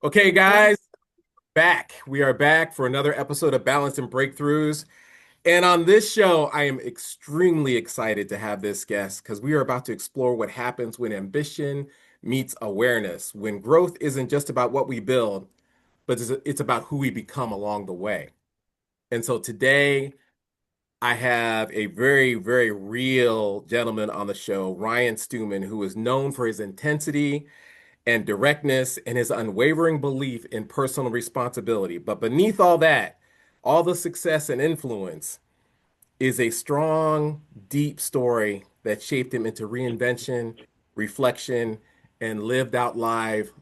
Okay, guys, back. We are back for another episode of Balance and Breakthroughs. And on this show, I am extremely excited to have this guest because we are about to explore what happens when ambition meets awareness, when growth isn't just about what we build, but it's about who we become along the way. And so today, I have a very, very real gentleman on the show, Ryan Stewman, who is known for his intensity and directness and his unwavering belief in personal responsibility. But beneath all that, all the success and influence is a strong, deep story that shaped him into reinvention, reflection, and lived out life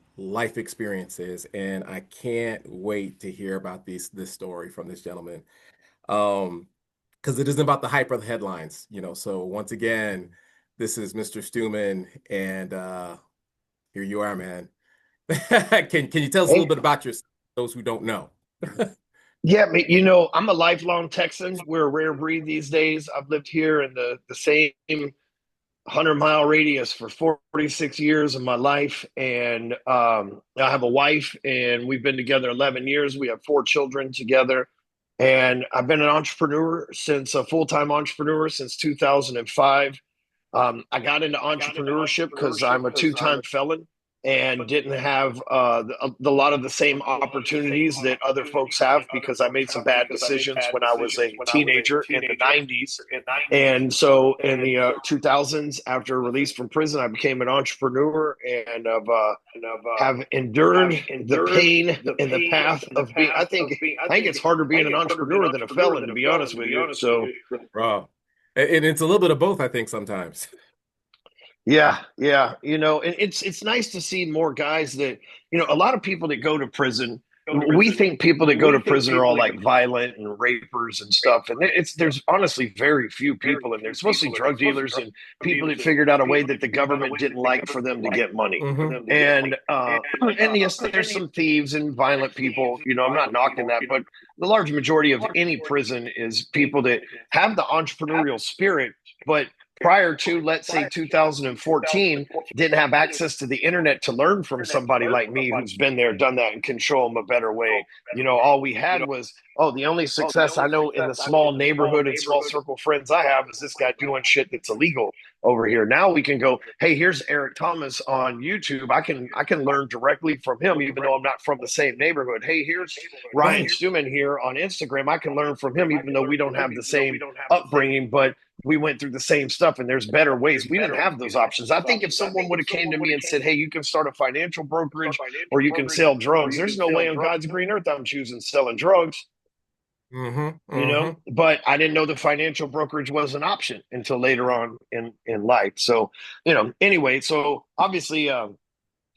experiences. And I can't wait to hear about this story from this gentleman. Because it isn't about the hype or the headlines. So once again, this is Mr. Stewman, and here you are, man. Can you tell us a little Hey, bit about yourself, those who don't know? yeah, I'm a lifelong Texan. We're a rare breed these days. I've lived here in the same 100-mile radius for 46 years of my life. And I have a wife, and we've been together 11 years. We have 4 children together. And I've been an entrepreneur since a full-time entrepreneur since 2005. I got into entrepreneurship because I'm a two-time felon and didn't have a lot of the same opportunities that other folks have because I made some bad decisions when I was a teenager in the 90s. And so in the 2000s, after release from prison, I became an entrepreneur and have endured the pain and the path of being. I think it's harder being an entrepreneur than a felon, to be honest with you. So Bro. And it's a little bit of both, I think, sometimes. yeah. And it's nice to see more guys that, a lot of people that go to prison, we think people that go to prison are all like violent and rapers and stuff. And there's honestly very few people in there. It's mostly drug dealers and people that figured out a way that the government didn't like for them to get money. And yes, there's some thieves and violent people. I'm not knocking that, but the large majority of any prison is people that have the entrepreneurial spirit, but prior to, let's say, 2014, didn't have access to the internet to learn from somebody like me who's been there, done that, and can show them a better way. All we had was, oh, the only success I know in the small neighborhood and small circle friends I have is this guy doing shit that's illegal over here. Now we can go, hey, here's Eric Thomas on YouTube. I can learn directly from him, even though I'm not from the same neighborhood. Hey, here's Ryan Right. Stewman here on Instagram. I can learn from him, even though we don't have the same upbringing, but we went through the same stuff and there's better ways. We didn't have those options. I think if someone would have came to me and said, hey, you can start a financial brokerage or you can sell drugs, there's no way on God's green earth I'm choosing selling drugs. But I didn't know the financial brokerage was an option until later on in life. So, anyway, so obviously,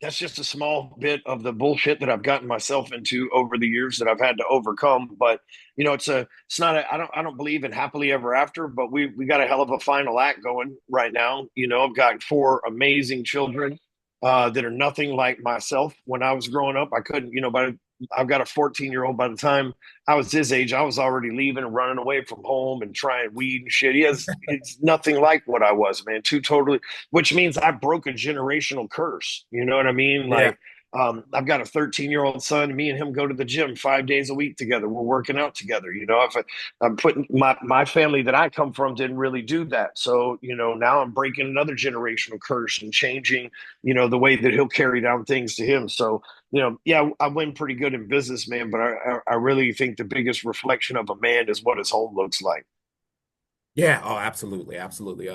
that's just a small bit of the bullshit that I've gotten myself into over the years that I've had to overcome. But it's not I don't believe in happily ever after, but we got a hell of a final act going right now. I've got 4 amazing children that are nothing like myself. When I was growing up, I couldn't, but I've got a 14-year-old. By the time I was his age, I was already leaving and running away from home and trying weed and shit. It's nothing like what I was, man. Two totally, which means I broke a generational curse. You know what I mean? Yeah. Like, I've got a 13-year-old son. Me and him go to the gym 5 days a week together. We're working out together. If I'm putting my family that I come from didn't really do that. So, now I'm breaking another generational curse and changing, the way that he'll carry down things to him. So, yeah, I win pretty good in business, man, but I really think the biggest reflection of a man is what his home looks like. Yeah. Oh, absolutely. Absolutely.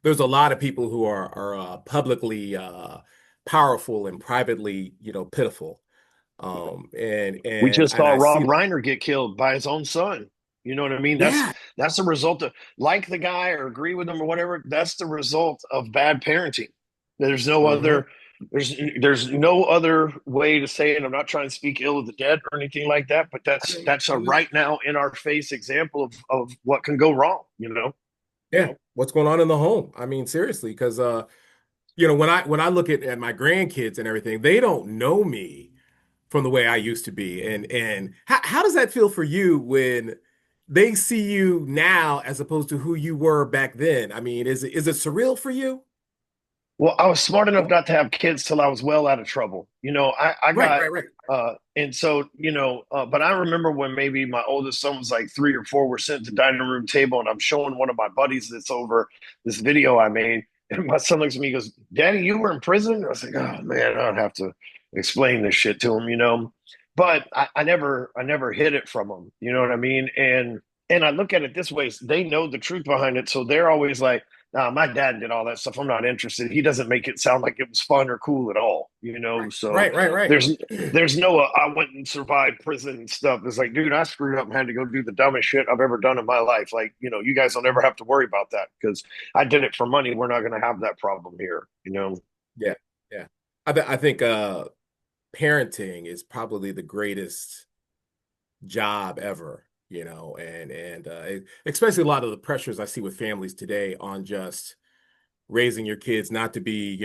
There's a lot of people who are publicly powerful and privately, pitiful. And We and just and saw I Rob see that. Reiner get killed by his own son. You know what I mean? That's Yeah. that's the result of, like, the guy or agree with him or whatever. That's the result of bad parenting. There's no hmm other there's no other way to say it. I'm not trying to speak ill of the dead or anything like that, but that's a right now in our face example of what can go wrong. Yeah. What's going on in the home? I mean, seriously, because when I look at my grandkids and everything, they don't know me from the way I used to be. And how does that feel for you when they see you now as opposed to who you were back then? I mean, is it surreal for you? Well, I was smart enough not to have kids till I was well out of trouble. I Right, got, right, right. and so, but I remember when maybe my oldest son was like 3 or 4, we're sitting at the dining room table and I'm showing one of my buddies that's over this video I made. And my son looks at me and goes, Daddy, you were in prison? I was like, oh man, I don't have to explain this shit to him. But I never hid it from him. You know what I mean? And I look at it this way: they know the truth behind it, so they're always like, "Nah, my dad did all that stuff. I'm not interested." He doesn't make it sound like it was fun or cool at all. So Right, right, right. there's no I went and survived prison and stuff. It's like, dude, I screwed up and had to go do the dumbest shit I've ever done in my life. Like, you guys will never have to worry about that because I did it for money. We're not going to have that problem here. Yeah, yeah. I think parenting is probably the greatest job ever, and especially a lot of the pressures I see with families today on just raising your kids not to be,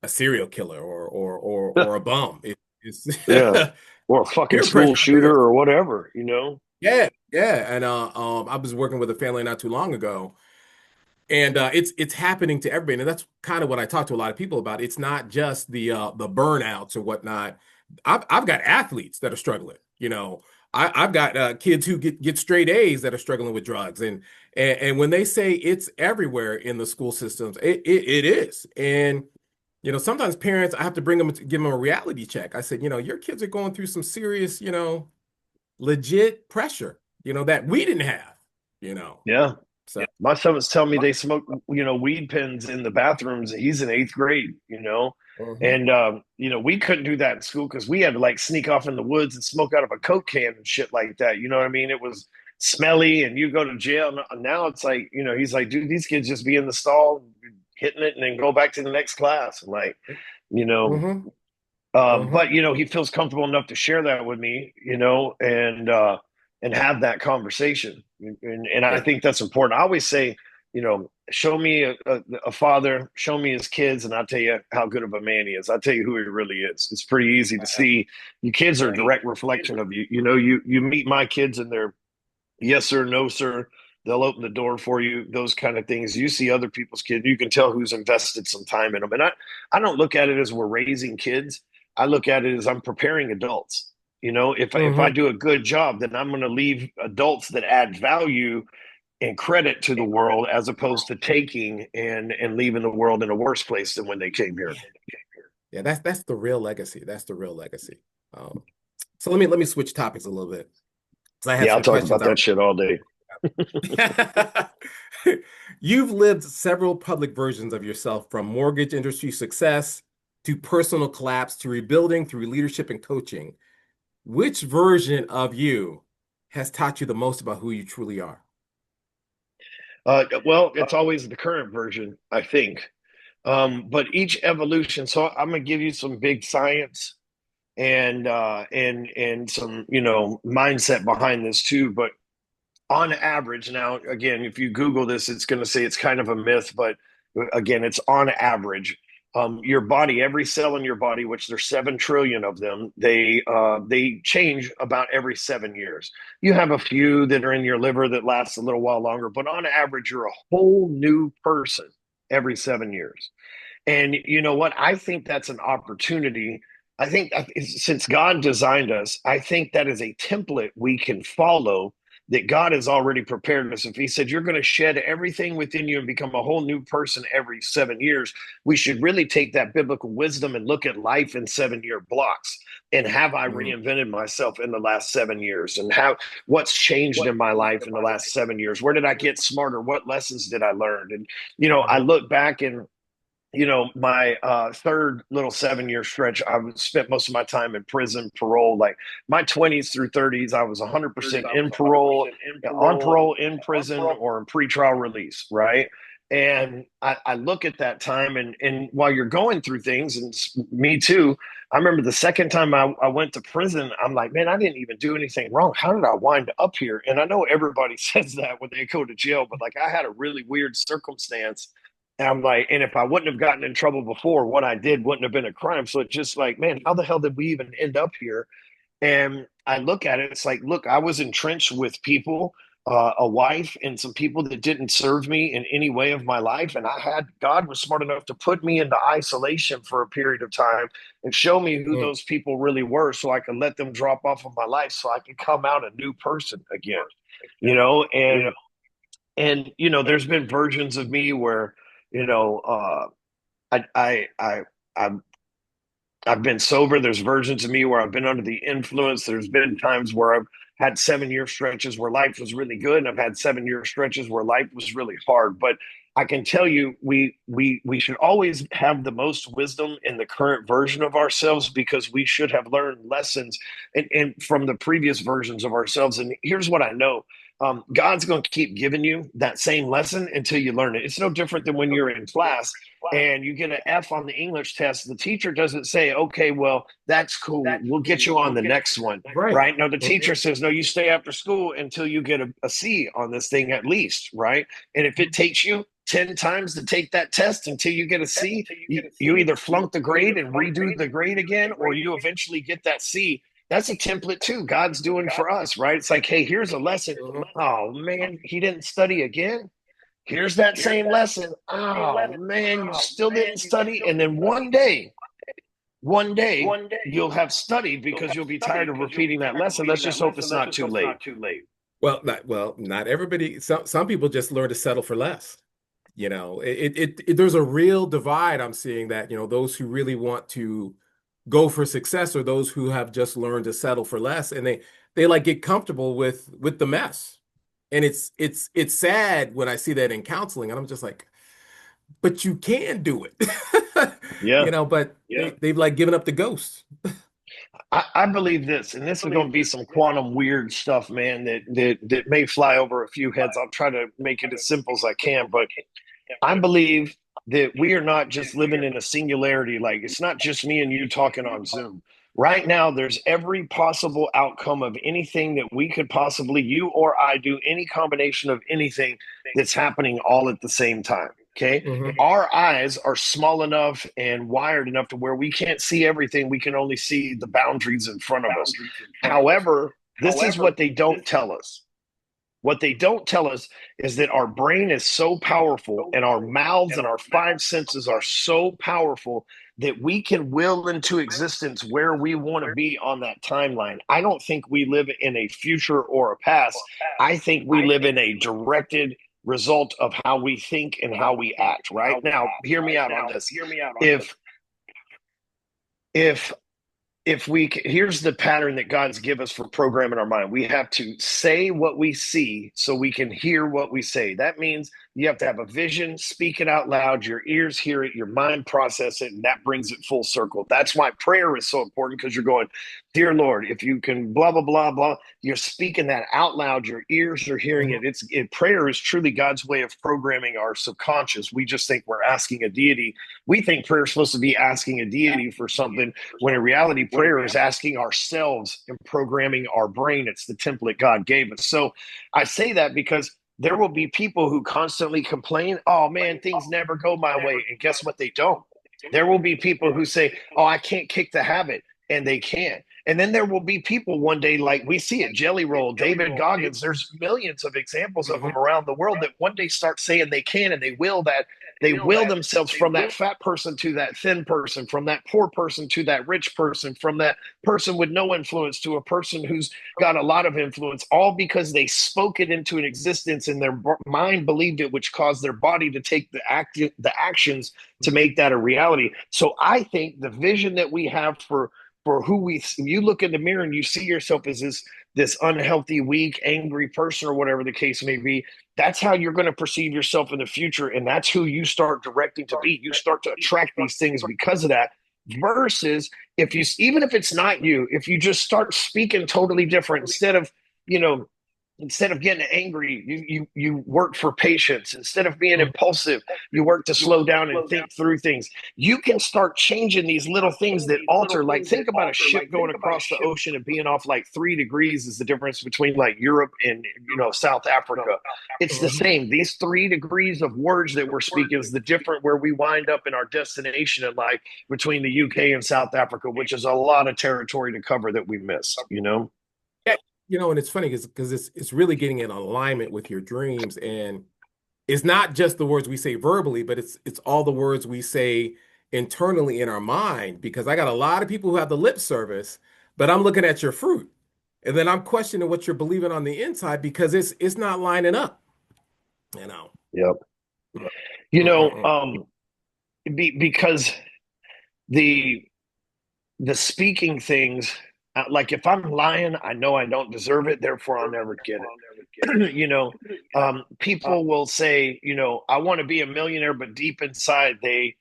a serial killer or a bum. It's Yeah. Or a fucking peer school pressure out shooter there. or whatever. Yeah, yeah. And I was working with a family not too long ago, and it's happening to everybody, and that's kind of what I talk to a lot of people about. It's not just the burnouts or whatnot. I've got athletes that are struggling. I've got kids who get straight A's that are struggling with drugs, and when they say it's everywhere in the school systems, it is. And sometimes parents, I have to bring them to give them a reality check. I said, your kids are going through some serious, legit pressure, that we didn't have, you know. Yeah. So My son was telling me they smoke, weed pens in the bathrooms. He's in 8th grade. mhm. And, we couldn't do that in school because we had to like sneak off in the woods and smoke out of a Coke can and shit like that. You know what I mean? It was smelly and you go to jail. Now it's like, he's like, dude, these kids just be in the stall hitting it and then go back to the next class. And like, you know, Hmm. but Hmm. he feels comfortable enough to share that with me, and have that conversation. And I Yeah. think that's important. I always say, show me a father, show me his kids, and I'll tell you how good of a man he is. I'll tell you who he really is. It's pretty easy to see. Your kids are a Yeah. direct reflection of you. You meet my kids and they're yes sir, no sir. They'll open the door for you, those kind of things. You see other people's kids, you can tell who's invested some time in them. And I don't look at it as we're raising kids. I look at it as I'm preparing adults. If I Hmm. do a good job, then I'm going to leave adults that add value and credit to the world as opposed to taking and leaving the world in a worse place than when they came here. Yeah. Yeah. That's the real legacy. That's the real legacy. Um, so let me switch topics a little bit because I have Yeah, I'll some talk questions about I that shit all day. You've lived several public versions of yourself, from mortgage industry success to personal collapse to rebuilding through leadership and coaching. Which version of you has taught you the most about who you truly are? Well, it's always the current version, I think. But each evolution. So I'm gonna give you some big science and some mindset behind this too. But on average, now again, if you Google this, it's going to say it's kind of a myth, but again, it's on average. Your body, every cell in your body, which there's 7 trillion of them, they change about every 7 years. You have a few that are in your liver that lasts a little while longer, but on average, you're a whole new person every 7 years. And you know what? I think that's an opportunity. I think since God designed us, I think that is a template we can follow that God has already prepared us. If He said, you're going to shed everything within you and become a whole new person every 7 years, we should really take that biblical wisdom and look at life in 7 year blocks. And have I Mm, reinvented myself in the last 7 years? And what's changed in my life in the last 7 years? Where did I get smarter? What lessons did I learn? And, I mhm. look back and my third little 7 year stretch, I spent most of my time in prison, parole. Like my 20s through 30s, I was 100% in parole, on parole, in prison, or in pretrial release, right? And I look at that time, and while you're going through things, and me too, I remember the second time I went to prison, I'm like, man, I didn't even do anything wrong. How did I wind up here? And I know everybody says that when they go to jail, but like I had a really weird circumstance and I'm like, and if I wouldn't have gotten in trouble before, what I did wouldn't have been a crime. So it's just like, man, how the hell did we even end up here? And I look at it, it's like, look, I was entrenched with people. a wife and some people that didn't serve me in any way of my life. And God was smart enough to put me into isolation for a period of time and show me who Mm. those people really were so I could let them drop off of my life so I could come out a new person again, you know, and there's been versions of me where, you know, I, I, I, I I've been sober. There's versions of me where I've been under the influence. There's been times where I've had 7 year stretches where life was really good, and I've had 7 year stretches where life was really hard. But I can tell you, we should always have the most wisdom in the current version of ourselves because we should have learned lessons and from the previous versions of ourselves. And here's what I know. God's going to keep giving you that same lesson until you learn it. It's no different than when you're in class and you get an F on the English test. The teacher doesn't say, okay, well, that's cool. We'll get you on the next one. Right. Right. No, the teacher says, no, you stay after school until you get a C on this thing at least. Right. And if it takes you 10 times to take that test until you get a C, you either flunk the grade and redo the grade again, or you eventually get that C. That's a template too. God's doing for us, right? It's like, hey, here's a lesson. Mhm. Oh man, he didn't study again. Here's that same lesson. Oh man, you still didn't study. And then one day you'll have studied because you'll be tired of repeating that lesson. Let's just hope it's not too late. Not everybody. Some people just learn to settle for less. There's a real divide I'm seeing that, those who really want to go for success or those who have just learned to settle for less, and they like get comfortable with the mess. And it's sad when I see that in counseling, and I'm just like, but you can do it. Yeah. But they've like given up the ghost. I believe this, and this is going to be some quantum weird stuff, man, that may fly over a few heads. I'll try to make it as simple as I can, but I believe that we are not just living in a singularity. Like it's not just me and you talking on Zoom. Right now, there's every possible outcome of anything that we could possibly, you or I, do any combination of anything that's happening all at the same time. Okay. Mhm. Our eyes are small enough and wired enough to where we can't see everything. We can only see the boundaries in front of us. However, this is what they don't tell us. What they don't tell us is that our brain is so powerful and our mouths and our five senses are so powerful that we can will into existence where we want to be on that timeline. I don't think we live in a future or a past. I think we live in a directed result of how we think and how we act. Right now, hear me out on this. If if here's the pattern that God's give us for programming our mind. We have to say what we see so we can hear what we say. That means you have to have a vision, speak it out loud, your ears hear it, your mind process it, and that brings it full circle. That's why prayer is so important, because you're going, dear Lord, if you can blah blah blah blah, you're speaking that out loud, your ears are hearing Mhm. it. Prayer is truly God's way of programming our subconscious. We just think we're asking a deity. We think prayer is supposed to be asking a deity for something, when in reality, prayer is asking ourselves and programming our brain. It's the template God gave us. So I say that because there will be people who constantly complain, oh man, things never go my way. And guess what? They don't. There will be people who say, oh, I can't kick the habit. And they can. And then there will be people one day, like we see it, Jelly Roll, David Goggins. There's millions of examples of Mhm. them around the world that one day start saying they can, and they will that. They will themselves from that fat person to that thin person, from that poor person to that rich person, from that person with no influence to a person who's got a lot of influence, all because they spoke it into an existence and their mind believed it, which caused their body to take the actions to make that a reality. So I think the vision that we have for who you look in the mirror and you see yourself as this unhealthy, weak, angry person, or whatever the case may be. That's how you're going to perceive yourself in the future, and that's who you start directing to be. You start to attract these things because of that. Versus, if you, even if it's not you, if you just start speaking totally different, you know instead of getting angry, you work for patience. Instead of being impulsive, you work to slow down and think through things. You can start changing these little things that alter. Like, think about a ship going across the ocean and being off like 3 degrees is the difference between like Europe and South Africa. It's the Mhm. same. These 3 degrees of words that we're speaking is the different where we wind up in our destination in life between the UK and South Africa, which is a lot of territory to cover that we miss. And it's funny because it's really getting in alignment with your dreams, and it's not just the words we say verbally, but it's all the words we say internally in our mind. Because I got a lot of people who have the lip service, but I'm looking at your fruit, and then I'm questioning what you're believing on the inside because it's not lining up. You know. Yep. Mm, You mm, know, mm, mm. because the the speaking things, like if I'm lying, I know I don't deserve it, therefore I'll never get it. People will say, I want to be a millionaire, but deep inside they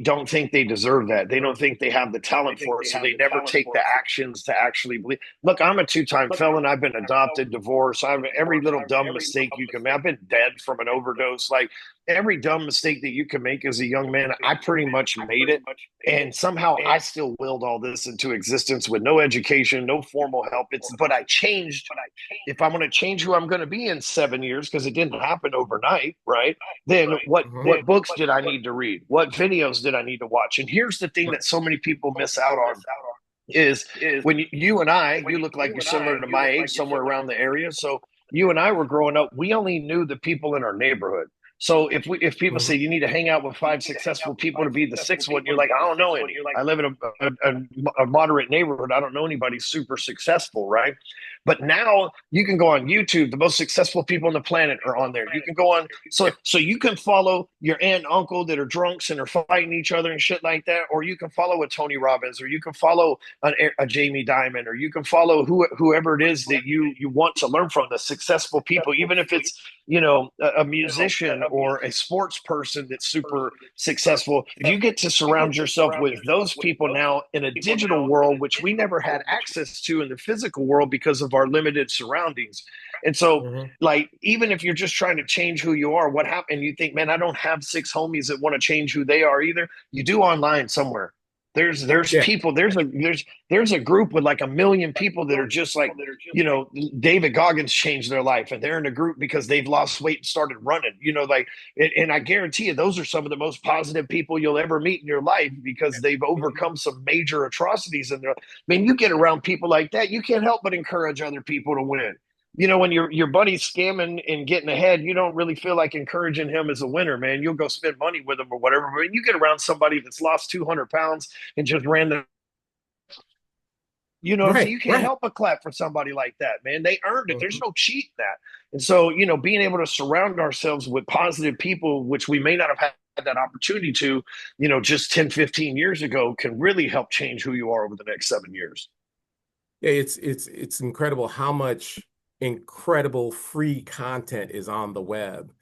don't think they deserve that. They don't think they have the talent for it. So they never take the actions to actually believe. Look, I'm a two-time felon. I've been adopted, divorced. I've every little dumb mistake you can make. I've been dead from an overdose. Like every dumb mistake that you can make as a young man, I pretty much made it. And somehow I still willed all this into existence with no education, no formal help. But I changed. If I'm going to change who I'm going to be in 7 years, because it didn't happen overnight, right? Then what books did I need to read? What videos did I need to watch? And here's the thing that so many people miss out on is when you and I, you look like you're similar to my age, somewhere around the area. So you and I were growing up, we only knew the people in our neighborhood. So if people say Mhm. you need to hang out with five successful people to be the sixth one, you're like, I don't know any. I live in a moderate neighborhood. I don't know anybody super successful, right? But now you can go on YouTube. The most successful people on the planet are on there. You can go on, so you can follow your aunt and uncle that are drunks and are fighting each other and shit like that, or you can follow a Tony Robbins, or you can follow a Jamie Dimon, or you can follow whoever it is that you want to learn from, the successful people, even if it's a musician or a sports person that's super successful. If you get to surround yourself with those people now in a digital world, which we never had access to in the physical world because of our limited surroundings. And so, Mhm. like, even if you're just trying to change who you are, what happened? You think, man, I don't have six homies that want to change who they are either. You do online somewhere. There's Yeah. people, there's a group with like 1 million people that are just like, David Goggins changed their life, and they're in a group because they've lost weight and started running, like, and I guarantee you those are some of the most positive people you'll ever meet in your life because they've overcome some major atrocities in their. I mean, you get around people like that, you can't help but encourage other people to win. When your buddy's scamming and getting ahead, you don't really feel like encouraging him as a winner, man. You'll go spend money with him or whatever. But when you get around somebody that's lost 200 pounds and just ran the, so Right. you can't Right. help but clap for somebody like that, man. They earned it. There's Mhm. no cheat in that. And so, being able to surround ourselves with positive people, which we may not have had that opportunity to, just 10, 15 years ago, can really help change who you are over the next 7 years. Yeah, it's incredible how much incredible free content is on the web.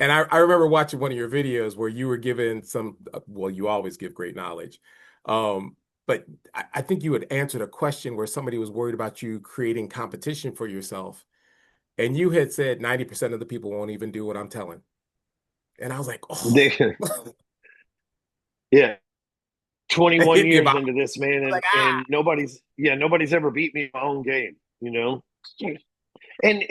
And I remember watching one of your videos where you were given some, well, you always give great knowledge. But I think you had answered a question where somebody was worried about you creating competition for yourself. And you had said 90% of the people won't even do what I'm telling. And I was like, oh, They, yeah, it 21 hit me years about, into this, man, like, and nobody's ever beat me in my own game. And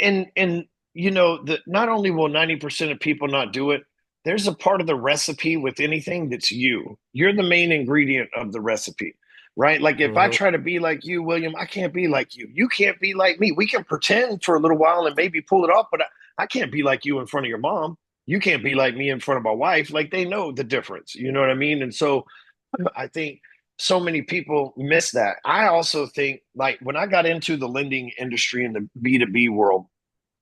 that not only will 90% of people not do it, there's a part of the recipe with anything that's you're the main ingredient of the recipe, right? Like if I mhm. try to be like you, William, I can't be like you can't be like me. We can pretend for a little while and maybe pull it off, but I can't be like you in front of your mom. You can't be like me in front of my wife. Like they know the difference, you know what I mean? And so I think so many people miss that. I also think, like, when I got into the lending industry in the B2B world,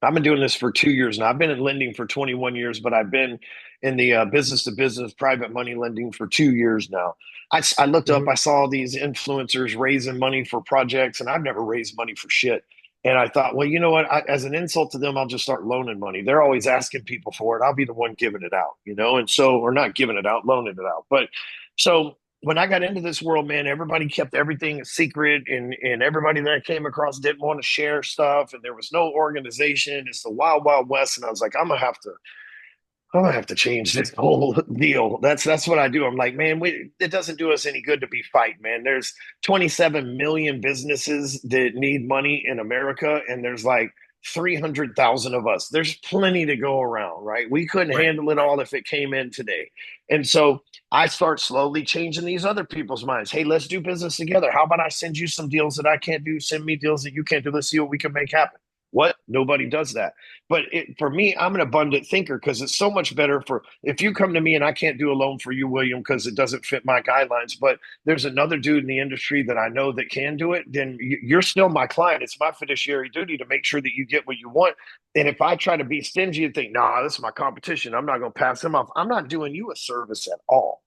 I've been doing this for 2 years now. I've been in lending for 21 years, but I've been in the business to business private money lending for 2 years now. I looked up, I Mhm. saw these influencers raising money for projects, and I've never raised money for shit. And I thought, well, you know what? As an insult to them, I'll just start loaning money. They're always asking people for it. I'll be the one giving it out. And so, or not giving it out, loaning it out. But so when I got into this world, man, everybody kept everything a secret, and everybody that I came across didn't want to share stuff, and there was no organization. It's the wild, wild west, and I was like, I'm gonna have to change this whole deal. That's what I do. I'm like, man, it doesn't do us any good to be fighting, man. There's 27 million businesses that need money in America, and there's like 300,000 of us. There's plenty to go around, right? We couldn't Right. handle it all if it came in today. And so I start slowly changing these other people's minds. Hey, let's do business together. How about I send you some deals that I can't do? Send me deals that you can't do. Let's see what we can make happen. What? Nobody does that. But for me, I'm an abundant thinker because it's so much better for if you come to me and I can't do a loan for you, William, because it doesn't fit my guidelines, but there's another dude in the industry that I know that can do it, then you're still my client. It's my fiduciary duty to make sure that you get what you want. And if I try to be stingy and think, nah, this is my competition, I'm not going to pass him off, I'm not doing you a service at all.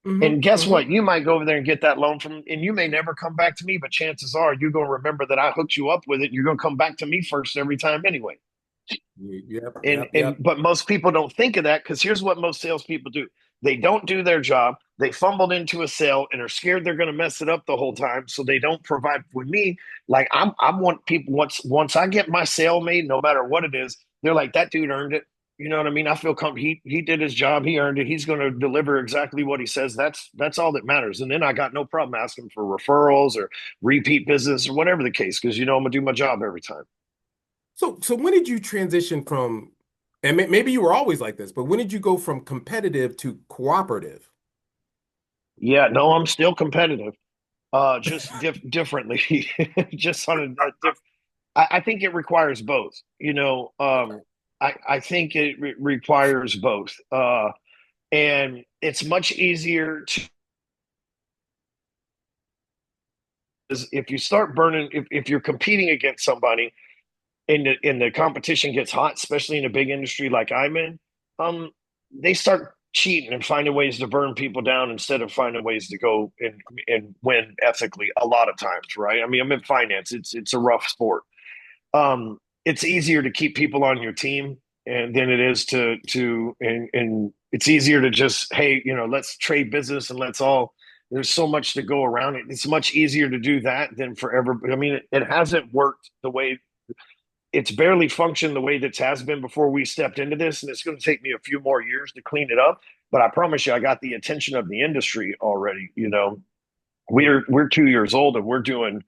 Hmm. And guess Hmm. what? You might go over there and get that loan from, and you may never come back to me, but chances are you're going to remember that I hooked you up with it. You're going to come back to me first every time anyway. Yep. And Yep. Yep. but most people don't think of that because here's what most salespeople do: they don't do their job. They fumbled into a sale and are scared they're going to mess it up the whole time, so they don't provide with me. Like I want people once I get my sale made, no matter what it is, they're like that dude earned it. You know what I mean? I feel he did his job. He earned it. He's going to deliver exactly what he says. That's all that matters. And then I got no problem asking for referrals or repeat business or whatever the case because you know I'm gonna do my job every time. So when did you transition from, and maybe you were always like this, but when did you go from competitive to cooperative? Yeah, no, I'm still competitive. Just differently, just on a diff. I think it requires both. I think it requires both, and it's much easier to if you start burning if you're competing against somebody and the competition gets hot, especially in a big industry like I'm in, um, they start cheating and finding ways to burn people down instead of finding ways to go and win ethically a lot of times, right? I mean, I'm in finance. It's a rough sport. It's easier to keep people on your team and than it is and it's easier to just, hey, let's trade business and let's all there's so much to go around it. It's much easier to do that than forever. I mean, it hasn't worked the way it's barely functioned the way that has been before we stepped into this, and it's going to take me a few more years to clean it up. But I promise you, I got the attention of the industry already. We're 2 years old, and we're doing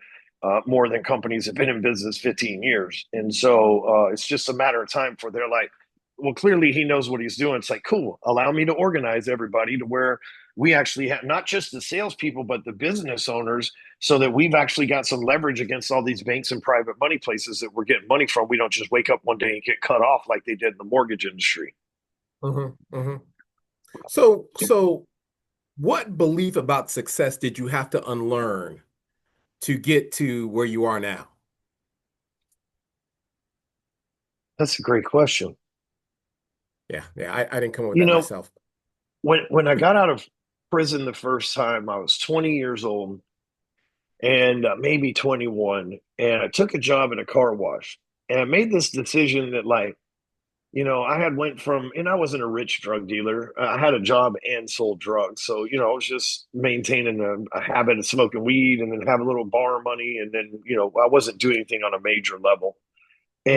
more than companies have been in business 15 years, and so it's just a matter of time for they're like, well, clearly he knows what he's doing. It's like, cool, allow me to organize everybody to where we actually have not just the salespeople, but the business owners so that we've actually got some leverage against all these banks and private money places that we're getting money from. We don't just wake up one day and get cut off like they did in the mortgage industry. Hmm. Hmm. So what belief about success did you have to unlearn to get to where you are now? That's a great question. Yeah, yeah, I didn't come up with You that know, myself. when I got out of prison the first time, I was 20 years old and maybe 21, and I took a job in a car wash. And I made this decision that, like, I had went from, and I wasn't a rich drug dealer. I had a job and sold drugs. So, I was just maintaining a habit of smoking weed and then have a little bar money. And then, I wasn't doing anything on a major level. Hmm.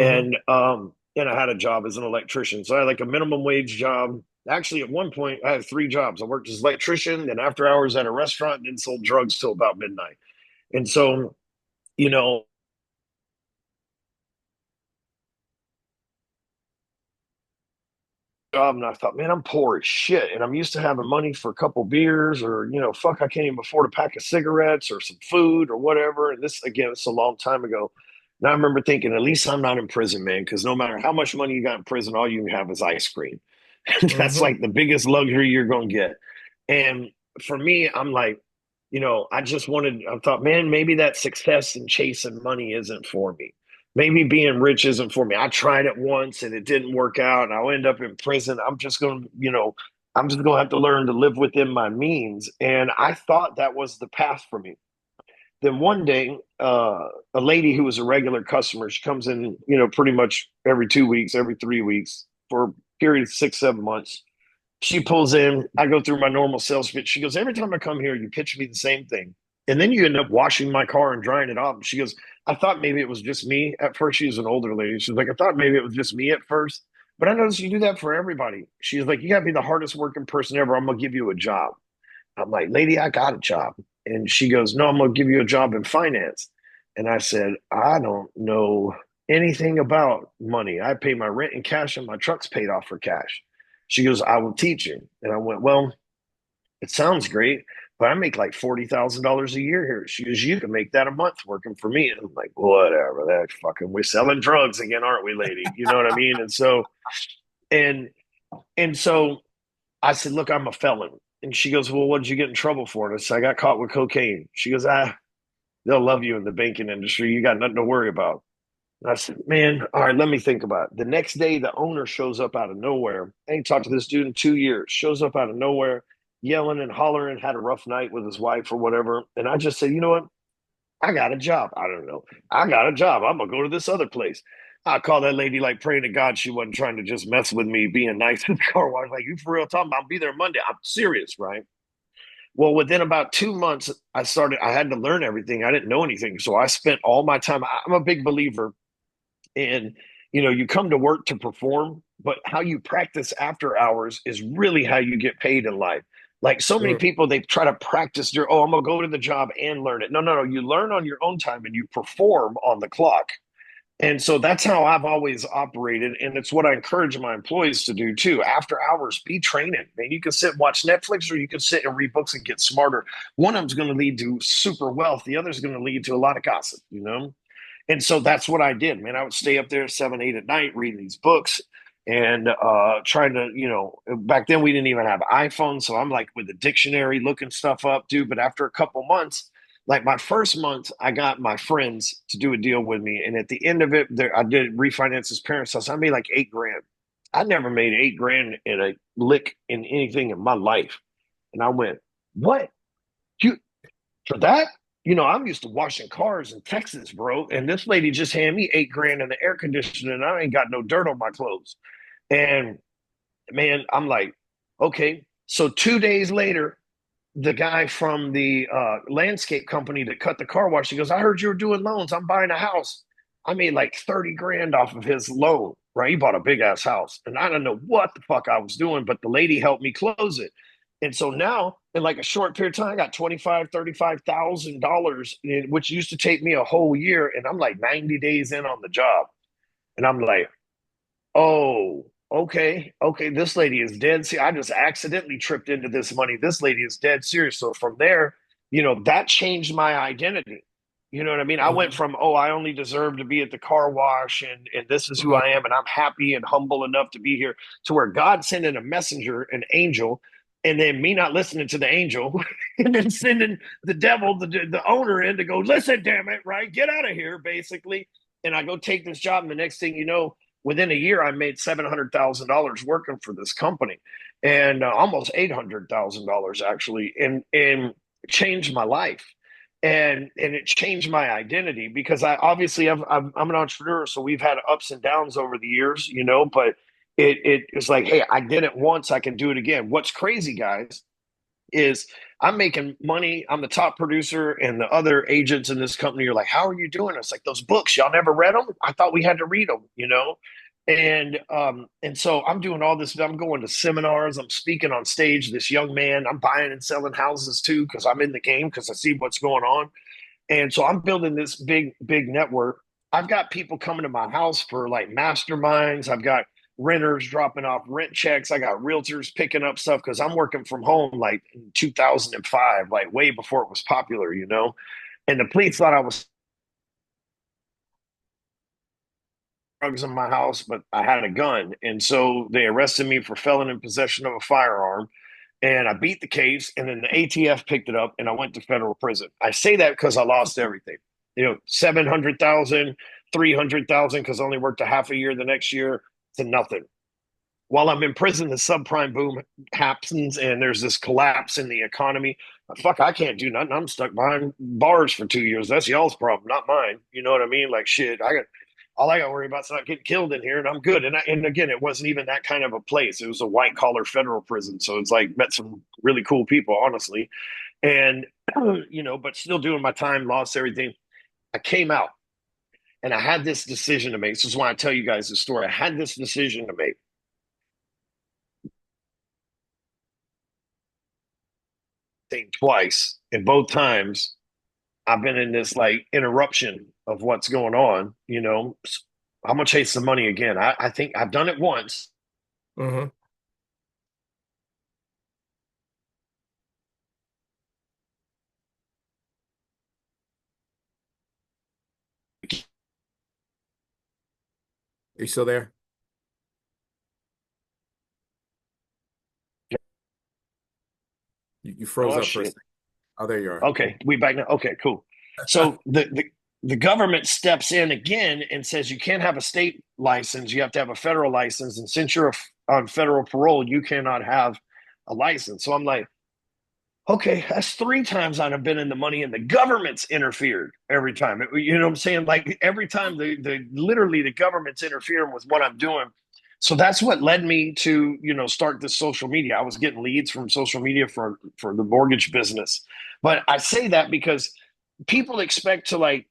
And I had a job as an electrician. So I had like a minimum wage job. Actually, at one point, I had three jobs. I worked as an electrician, then after hours at a restaurant, and then sold drugs till about midnight. And so, you know, job and I thought, man, I'm poor as shit. And I'm used to having money for a couple beers or, fuck, I can't even afford a pack of cigarettes or some food or whatever. And this, again, it's a long time ago. And I remember thinking, at least I'm not in prison, man, because no matter how much money you got in prison, all you can have is ice cream. That's Hmm. like the biggest luxury you're going to get. And for me, I'm like, I just wanted, I thought, man, maybe that success and chasing money isn't for me. Maybe being rich isn't for me. I tried it once and it didn't work out and I'll end up in prison. I'm just going to have to learn to live within my means. And I thought that was the path for me. Then one day, a lady who was a regular customer, she comes in, pretty much every 2 weeks, every 3 weeks for a period of 6, 7 months. She pulls in. I go through my normal sales pitch. She goes, every time I come here, you pitch me the same thing. And then you end up washing my car and drying it off. And she goes, I thought maybe it was just me at first. She was an older lady. She's like, I thought maybe it was just me at first. But I noticed you do that for everybody. She's like, you got to be the hardest working person ever. I'm going to give you a job. I'm like, lady, I got a job. And she goes, no, I'm going to give you a job in finance. And I said, I don't know anything about money. I pay my rent in cash and my truck's paid off for cash. She goes, I will teach you. And I went, well, it sounds great, but I make like $40,000 a year here. She goes, you can make that a month working for me. And I'm like, whatever, that fucking, we're selling drugs again, aren't we, lady? You know what I mean? And, and so I said, look, I'm a felon. And she goes, well, what did you get in trouble for? And I said, I got caught with cocaine. She goes, they'll love you in the banking industry. You got nothing to worry about. And I said, man, all right, let me think about it. The next day, the owner shows up out of nowhere. I ain't talked to this dude in 2 years. Shows up out of nowhere, yelling and hollering, had a rough night with his wife or whatever. And I just said, you know what? I got a job. I don't know. I got a job. I'm going to go to this other place. I call that lady like praying to God she wasn't trying to just mess with me, being nice in the car wash. Like, you for real talking about I'll be there Monday. I'm serious, right? Well, within about 2 months, I had to learn everything. I didn't know anything. So I spent all my time. I'm a big believer in, you come to work to perform, but how you practice after hours is really how you get paid in life. Like so many Mm. people, they try to practice I'm going to go to the job and learn it. No, no, no. You learn on your own time and you perform on the clock. And so that's how I've always operated. And it's what I encourage my employees to do too. After hours, be training. Man, you can sit and watch Netflix or you can sit and read books and get smarter. One of them's going to lead to super wealth. The other's going to lead to a lot of gossip, you know? And so that's what I did, man. I would stay up there 7, 8 at night reading these books and trying to, back then we didn't even have iPhones. So I'm like with the dictionary looking stuff up, dude. But after a couple months, like my first month, I got my friends to do a deal with me. And at the end of it, I did refinance his parents' house. I made like 8 grand. I never made 8 grand in a lick in anything in my life. And I went, what? You for that? I'm used to washing cars in Texas, bro. And this lady just handed me 8 grand in the air conditioner, and I ain't got no dirt on my clothes. And man, I'm like, okay. So 2 days later, the guy from the landscape company that cut the car wash, he goes, I heard you were doing loans. I'm buying a house. I made like 30 grand off of his loan, right? He bought a big ass house. And I don't know what the fuck I was doing, but the lady helped me close it. And so now, in like a short period of time, I got $35,000 which used to take me a whole year. And I'm like 90 days in on the job. And I'm like, oh, okay, okay. This lady is dead. See, I just accidentally tripped into this money. This lady is dead serious. So from there, that changed my identity. You know what I mean? I went Mhm. from, oh, I only deserve to be at the car wash and this is who Mhm. I am and I'm happy and humble enough to be here, to where God sending a messenger, an angel, and then me not listening to the angel and then sending the devil, the owner in to go, listen, damn it, right? Get out of here, basically. And I go take this job. And the next thing you know, within a year, I made $700,000 working for this company, and almost $800,000 actually, and changed my life, and it changed my identity because I obviously I'm an entrepreneur, so we've had ups and downs over the years, but it's like, hey, I did it once, I can do it again. What's crazy, guys, is I'm making money. I'm the top producer, and the other agents in this company are like, "How are you doing?" It's like, those books, y'all never read them. I thought we had to read them. And so I'm doing all this. I'm going to seminars. I'm speaking on stage. This young man, I'm buying and selling houses too because I'm in the game because I see what's going on. And so I'm building this big network. I've got people coming to my house for like masterminds. I've got renters dropping off rent checks. I got realtors picking up stuff because I'm working from home like in 2005, like way before it was popular. And the police thought I was drugs in my house, but I had a gun. And so they arrested me for felon in possession of a firearm. And I beat the case, and then the ATF picked it up, and I went to federal prison. I say that because I lost everything. 700,000, 300,000, because I only worked a half a year the next year, to nothing. While I'm in prison, the subprime boom happens, and there's this collapse in the economy. Fuck, I can't do nothing. I'm stuck behind bars for 2 years. That's y'all's problem, not mine. You know what I mean? Like, shit, all I got to worry about is not getting killed in here, and I'm good. And again, it wasn't even that kind of a place. It was a white collar federal prison, so it's like met some really cool people, honestly. And but still doing my time, lost everything. I came out, and I had this decision to make. This is why I tell you guys the story. I had this decision to make. Think twice, and both times I've been in this like interruption of what's going on. I'm gonna chase the money again. I think I've done it once. Hmm. Are you still there? You froze Oh up for a shit. second. Oh, there you are. Okay, we back now. Okay, cool. So the government steps in again and says you can't have a state license. You have to have a federal license. And since you're on federal parole, you cannot have a license. So I'm like, okay, that's three times I've been in the money, and the government's interfered every time. You know what I'm saying? Like every time the literally the government's interfering with what I'm doing. So that's what led me to, start this social media. I was getting leads from social media for the mortgage business. But I say that because people expect to, like,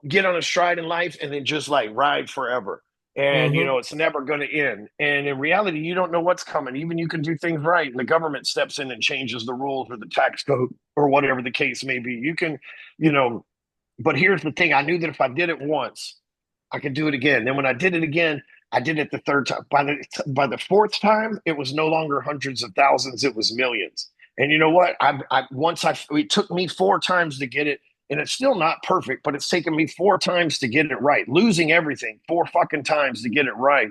get on a stride in life and then just like ride forever. And Hmm. it's never going to end. And in reality, you don't know what's coming. Even you can do things right, and the government steps in and changes the rules or the tax code or whatever the case may be. You can, you know. But here's the thing: I knew that if I did it once, I could do it again. Then when I did it again, I did it the third time. By the fourth time, it was no longer hundreds of thousands; it was millions. And you know what? It took me four times to get it, and it's still not perfect, but it's taken me four times to get it right. Losing everything four fucking times to get it right,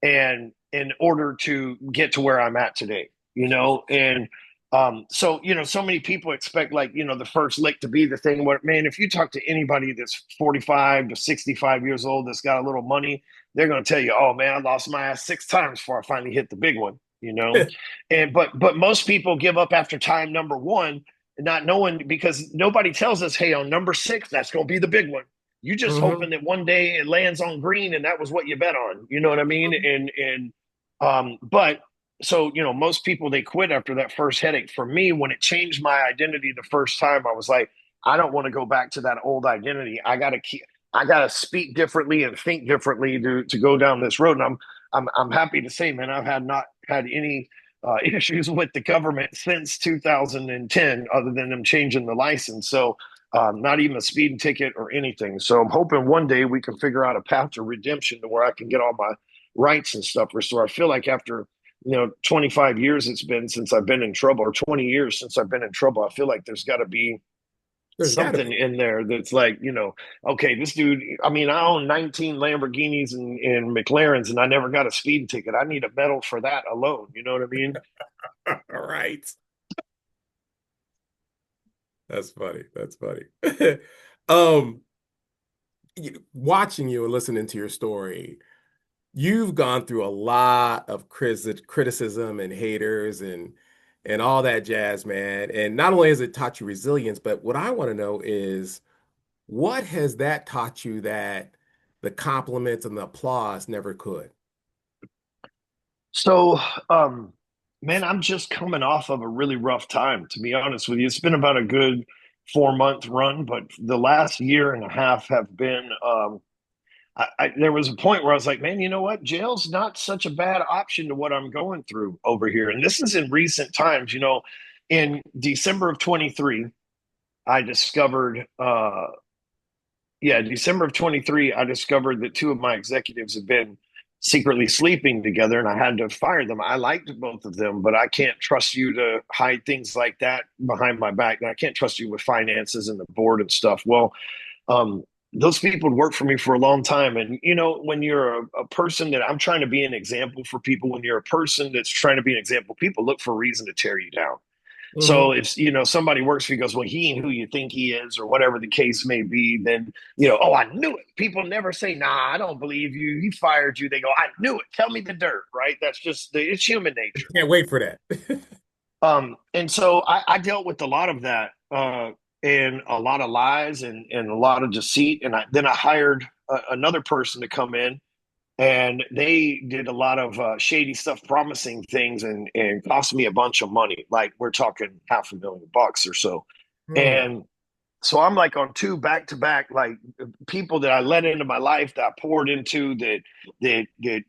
and in order to get to where I'm at today, and so so many people expect, like, the first lick to be the thing. Where, man, if you talk to anybody that's 45 to 65 years old that's got a little money, they're going to tell you, "Oh man, I lost my ass six times before I finally hit the big one." And but most people give up after time number one, not knowing, because nobody tells us, "Hey, on number six, that's going to be the big one." You just Hmm. hoping that one day it lands on green, and that was what you bet on. You know what I mean? But so most people, they quit after that first headache. For me, when it changed my identity the first time, I was like, I don't want to go back to that old identity. I gotta speak differently and think differently to go down this road. And I'm happy to say, man, I've not had any issues with the government since 2010, other than them changing the license. So not even a speeding ticket or anything. So I'm hoping one day we can figure out a path to redemption to where I can get all my rights and stuff restored. I feel like after 25 years it's been since I've been in trouble, or 20 years since I've been in trouble, I feel like there's got to be There's got to something be. in there that's like, okay, this dude, I mean, I own 19 Lamborghinis and McLarens, and I never got a speeding ticket. I need a medal for that alone. You know what I mean? All right. That's funny. That's funny. um, Watching you and listening to your story, you've gone through a lot of criticism and haters and all that jazz, man. And not only has it taught you resilience, but what I want to know is what has that taught you that the compliments and the applause never could? So, um, man, I'm just coming off of a really rough time, to be honest with you. It's been about a good 4 month run, but the last year and a half have been, there was a point where I was like, man, you know what? Jail's not such a bad option to what I'm going through over here. And this is in recent times. In December of 23, I discovered, December of 23, I discovered that two of my executives had been secretly sleeping together, and I had to fire them. I liked both of them, but I can't trust you to hide things like that behind my back. And I can't trust you with finances and the board and stuff. Well, um, those people had worked for me for a long time. And, when you're a person that I'm trying to be an example for people, when you're a person that's trying to be an example, people look for a reason to tear you down. Hmm. So if somebody works for you, goes, well, he ain't who you think he is, or whatever the case may be, then oh, I knew it. People never say, nah, I don't believe you. He fired you. They go, I knew it. Tell me the dirt, right? That's just it's human nature. Can't wait for that. And so I dealt with a lot of that, and a lot of lies and a lot of deceit. And then I hired another person to come in, and they did a lot of shady stuff, promising things, and cost me a bunch of money. Like, we're talking $500,000 or so. Hmm. And so I'm like on two back to back, like, people that I let into my life, that I poured into, that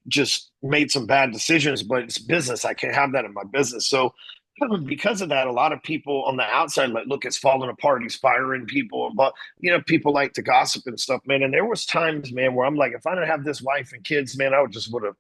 just made some bad decisions. But it's business. I can't have that in my business. So because of that, a lot of people on the outside like, look, it's falling apart. He's firing people, but people like to gossip and stuff, man. And there was times, man, where I'm like, if I didn't have this wife and kids, man, I would have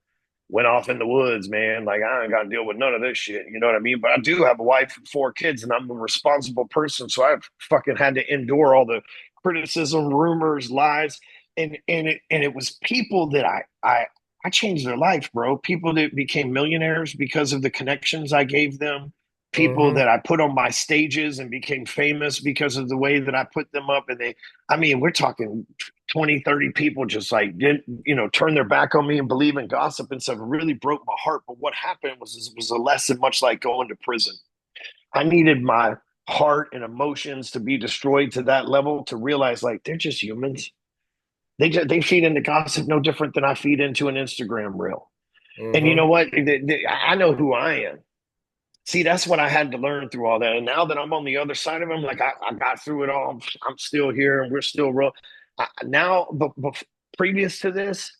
went off in the woods, man. Like I ain't got to deal with none of this shit. You know what I mean? But I do have a wife and 4 kids, and I'm a responsible person, so I've fucking had to endure all the criticism, rumors, lies, and it was people that I changed their life, bro. People that became millionaires because of the connections I gave them. People Hmm. that I put on my stages and became famous because of the way that I put them up. And I mean, we're talking 20, 30 people just like turn their back on me and believe in gossip and stuff. It really broke my heart. But what happened was a lesson, much like going to prison. I needed my heart and emotions to be destroyed to that level to realize like they're just humans. They feed into gossip no different than I feed into an Instagram reel. And you know Hmm. what? I know who I am. See, that's what I had to learn through all that. And now that I'm on the other side of him, like I got through it all. I'm still here and we're still real. Now, but previous to this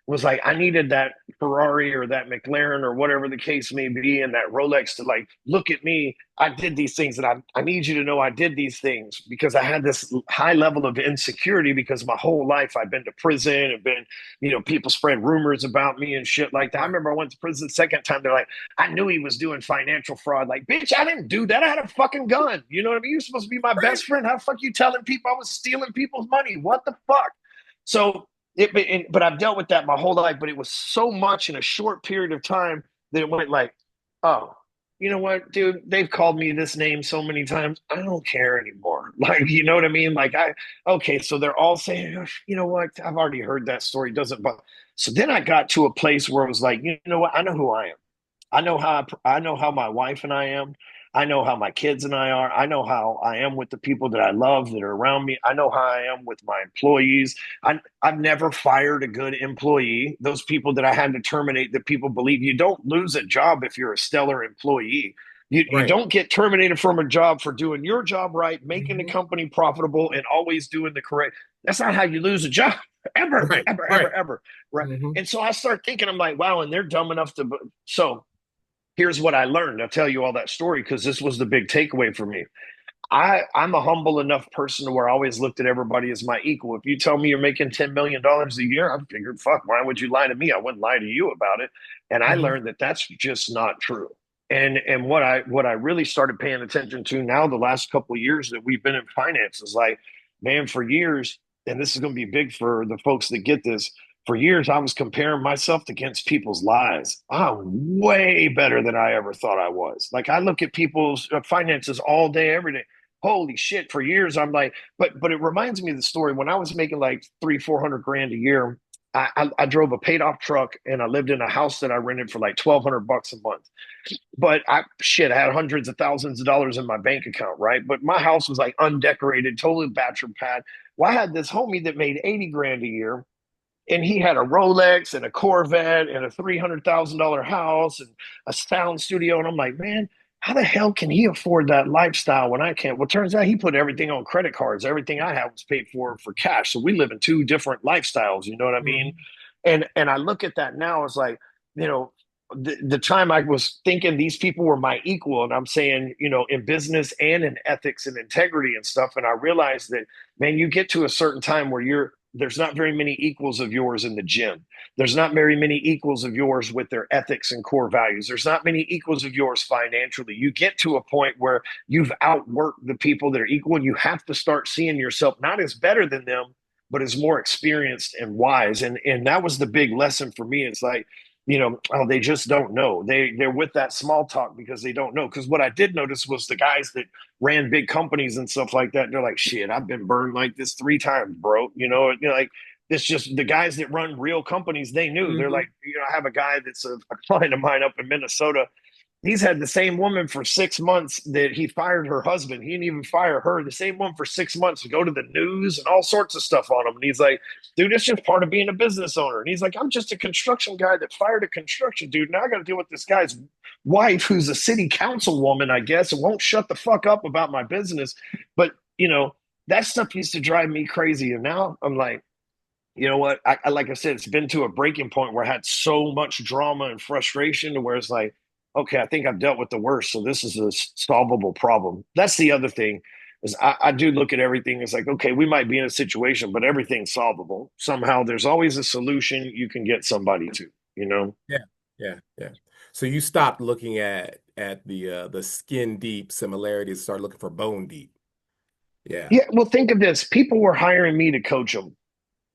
was like I needed that Ferrari or that McLaren or whatever the case may be, and that Rolex to like look at me. I did these things, and I need you to know I did these things because I had this high level of insecurity because my whole life I've been to prison and been, people spread rumors about me and shit like that. I Right. remember I went to prison the second time. They're like, I knew he was doing financial fraud. Like, bitch, I didn't do that. I had a fucking gun. You know what I mean? You're supposed to be my Right. best friend. How the fuck you telling people I was stealing people's money? What the fuck? So, but I've dealt with that my whole life. But it was so much in a short period of time that it went like, oh, you know what, dude? They've called me this name so many times. I don't care anymore. Like, you know what I mean? Like, okay, so they're all saying, "Oh, you know what? I've already heard that story. Doesn't bother." So then I got to a place where it was like, you know what? I know who I am. I know how my wife and I am. I know how my kids and I are. I know how I am with the people that I love that are around me. I know how I am with my employees. I've never fired a good employee. Those people that I had to terminate, that people believe you don't lose a job if you're a stellar employee. You Right. don't get terminated from a job for doing your job right, making the Hmm. company profitable, and always doing the correct. That's not how you lose a job ever, Right. ever, Right. ever, ever. Right. Hmm. And so I start thinking, I'm like, wow, and they're dumb enough to. So here's what I learned. I'll tell you all that story because this was the big takeaway for me. I'm a humble enough person to where I always looked at everybody as my equal. If you tell me you're making $10 million a year, I figured, fuck, why would you lie to me? I wouldn't lie to you about it. And I Hmm. learned that that's just not true. And what I really started paying attention to now the last couple of years that we've been in finance is like, man, for years, and this is going to be big for the folks that get this. For years, I was comparing myself against people's lives. I'm way better than I ever thought I was. Like I look at people's finances all day, every day. Holy shit! For years, I'm like, but it reminds me of the story when I was making like 300-400 grand a year. I drove a paid off truck and I lived in a house that I rented for like $1,200 a month. But I had hundreds of thousands of dollars in my bank account, right? But my house was like undecorated, totally bathroom pad. Well, I had this homie that made 80 grand a year, and he had a Rolex and a Corvette and a $300,000 house and a sound studio. And I'm like, man, how the hell can he afford that lifestyle when I can't? Well, turns out he put everything on credit cards. Everything I had was paid for cash. So we live in two different lifestyles. You know what I mean? Hmm. And I look at that now. It's like, you know, the time I was thinking these people were my equal, and I'm saying, in business and in ethics and integrity and stuff. And I realized that, man, you get to a certain time where there's not very many equals of yours in the gym. There's not very many equals of yours with their ethics and core values. There's not many equals of yours financially. You get to a point where you've outworked the people that are equal, and you have to start seeing yourself not as better than them, but as more experienced and wise. And that was the big lesson for me. It's like, oh, they just don't know. They're with that small talk because they don't know. Because what I did notice was the guys that ran big companies and stuff like that. They're like, shit, I've been burned like this 3 times, bro. Like it's just the guys that run real companies. They knew. They're Hmm. like, I have a guy that's a client of mine up in Minnesota. He's had the same woman for 6 months that he fired her husband. He didn't even fire her. The same one for 6 months to go to the news and all sorts of stuff on him. And he's like, dude, it's just part of being a business owner. And he's like, I'm just a construction guy that fired a construction dude. Now I got to deal with this guy's wife, who's a city councilwoman, I guess, and won't shut the fuck up about my business. But, that stuff used to drive me crazy. And now I'm like, you know what? Like I said, it's been to a breaking point where I had so much drama and frustration to where it's like, okay, I think I've dealt with the worst, so this is a solvable problem. That's the other thing is I do look at everything as like, okay, we might be in a situation, but everything's solvable. Somehow there's always a solution you can get somebody to, you know? Yeah, yeah, yeah. So you stopped looking at the skin deep similarities, start looking for bone deep. Yeah. Yeah, well, think of this. People were hiring me to coach them.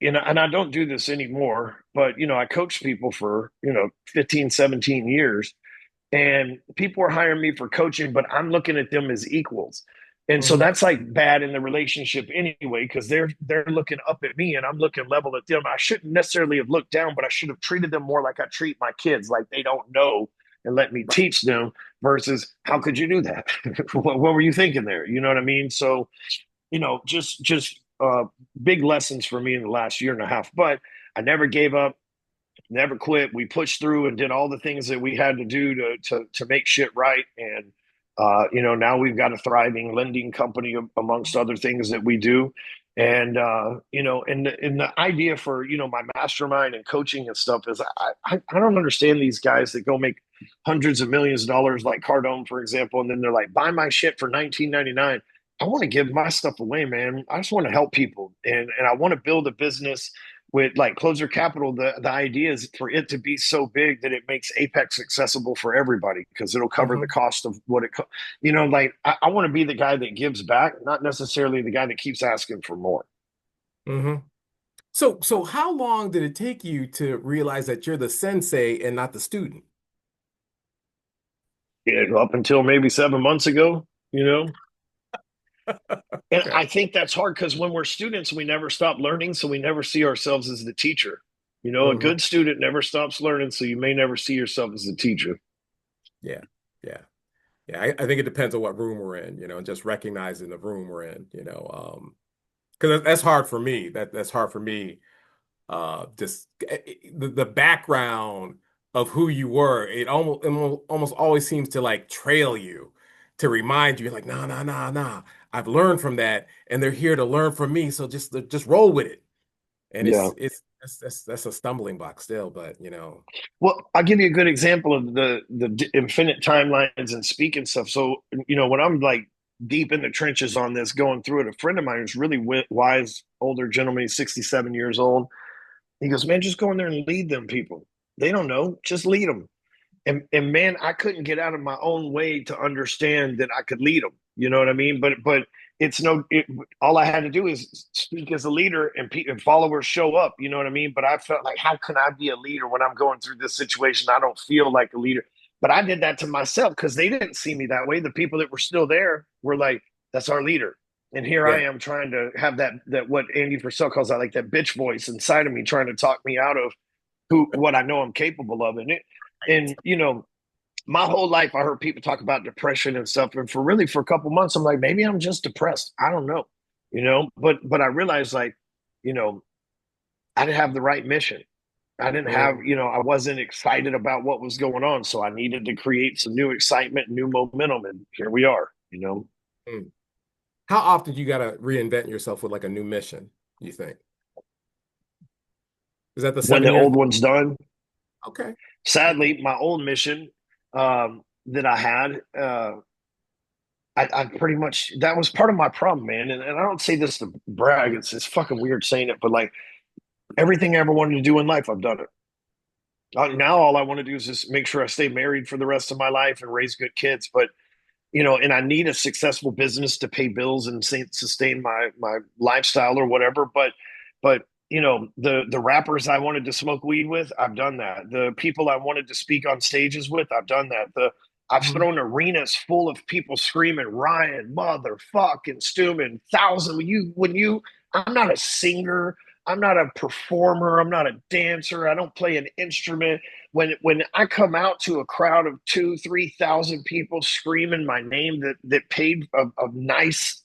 And I don't do this anymore, but I coached people for, 15, 17 years, and people were hiring me for coaching, but I'm looking at them as equals. And so Hmm. that's like bad in the relationship anyway, because they're looking up at me and I'm looking level at them. I shouldn't necessarily have looked down, but I should have treated them more like I treat my kids, like they don't know and let me Right. teach them versus how could you do that? What were you thinking there? You know what I mean? So, just big lessons for me in the last year and a half. But I never gave up, never quit. We pushed through and did all the things that we had to do to make shit right. And now we've got a thriving lending company amongst other things that we do. And and the idea for my mastermind and coaching and stuff is I don't understand these guys that go make hundreds of millions of dollars like Cardone, for example, and then they're like, buy my shit for 19.99. I want to give my stuff away, man. I just want to help people, and I want to build a business with like closer capital. The idea is for it to be so big that it makes Apex accessible for everybody because it'll cover the Hmm. cost of what like I want to be the guy that gives back, not necessarily the guy that keeps asking for more. Hmm. So how long did it take you to realize that you're the sensei and not the student? Yeah, up until maybe 7 months ago. And Okay. I think that's hard because when we're students, we never stop learning. So we never see ourselves as the teacher. A Hmm. good student never stops learning. So you may never see yourself as the teacher. Yeah. Yeah. Yeah. I think it depends on what room we're in, and just recognizing the room we're in, because that's hard for me. That's hard for me. Just the background of who you were, it almost always seems to like trail you to remind you, like, nah, nah, nah, nah. I've learned from that, and they're here to learn from me. So just roll with it. And Yeah. that's a stumbling block still, but Well, I'll give you a good example of the infinite timelines and speaking stuff. So, when I'm like deep in the trenches on this, going through it, a friend of mine who's really wise, older gentleman, he's 67 years old. He goes, man, just go in there and lead them people. They don't know, just lead them. And man, I couldn't get out of my own way to understand that I could lead them. You know what I mean? But it's no. All I had to do is speak as a leader, and followers show up. You know what I mean? But I felt like, how can I be a leader when I'm going through this situation? I don't feel like a leader. But I did that to myself because they didn't see me that way. The people that were still there were like, "That's our leader." And here I yeah, am trying to have that what Andy Purcell calls that, like that bitch voice inside of me, trying to talk me out of who what I know I'm capable of. And my whole life I heard people talk about depression and stuff. And for a couple months, I'm like, maybe I'm just depressed. I don't know. But I realized like, you know, I didn't have the right mission. I didn't have, Mhm. I wasn't excited about what was going on. So I needed to create some new excitement, new momentum. And here we are. Mm. How often you got to reinvent yourself with like a new mission, you think? Is that the When seven the years? old one's done, Okay. Okay. sadly, my old mission that I had, I pretty much that was part of my problem, man. And I don't say this to brag. It's fucking weird saying it, but like everything I ever wanted to do in life, I've done it. Now all I want to do is just make sure I stay married for the rest of my life and raise good kids. But and I need a successful business to pay bills and sustain my lifestyle or whatever. But the rappers I wanted to smoke weed with, I've done that. The people I wanted to speak on stages with, I've done that. I've Mhm. thrown arenas full of people screaming Ryan, motherfucking Stewman, thousand. When you, I'm not a singer, I'm not a performer, I'm not a dancer, I don't play an instrument. When I come out to a crowd of 2,000, 3,000 people screaming my name that paid a nice